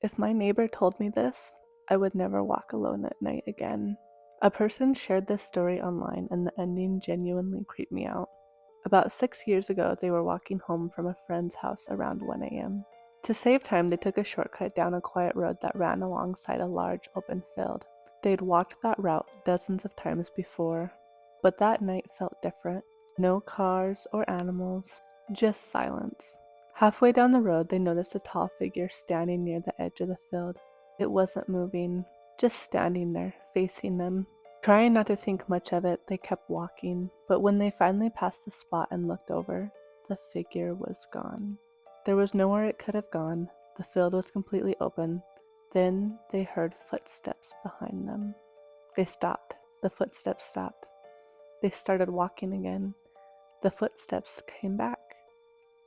If my neighbor told me this, I would never walk alone at night again. A person shared this story online, and the ending genuinely creeped me out. About 6 years ago, they were walking home from a friend's house around 1 a.m. To save time, they took a shortcut down a quiet road that ran alongside a large open field. They'd walked that route dozens of times before, but that night felt different. No cars or animals, just silence. Halfway down the road, they noticed a tall figure standing near the edge of the field. It wasn't moving, just standing there, facing them. Trying not to think much of it, they kept walking, but when they finally passed the spot and looked over, the figure was gone. There was nowhere it could have gone. The field was completely open. Then they heard footsteps behind them. They stopped. The footsteps stopped. They started walking again. The footsteps came back.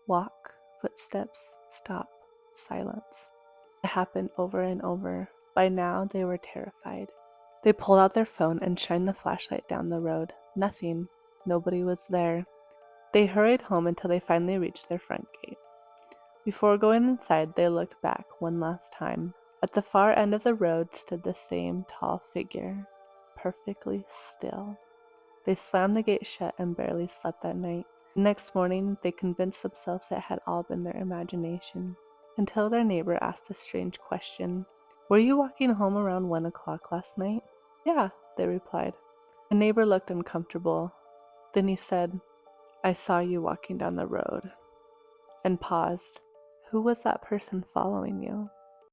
Walk, footsteps, stop, silence. It happened over and over. By now, they were terrified. They pulled out their phone and shined the flashlight down the road. Nothing. Nobody was there. They hurried home until they finally reached their front gate. Before going inside, they looked back one last time. At the far end of the road stood the same tall figure, perfectly still. They slammed the gate shut and barely slept that night. The next morning, they convinced themselves it had all been their imagination, until their neighbor asked a strange question. "Were you walking home around 1 o'clock last night?" "Yeah," they replied. The neighbor looked uncomfortable. Then he said, "I saw you walking down the road," and paused. "Who was that person following you?"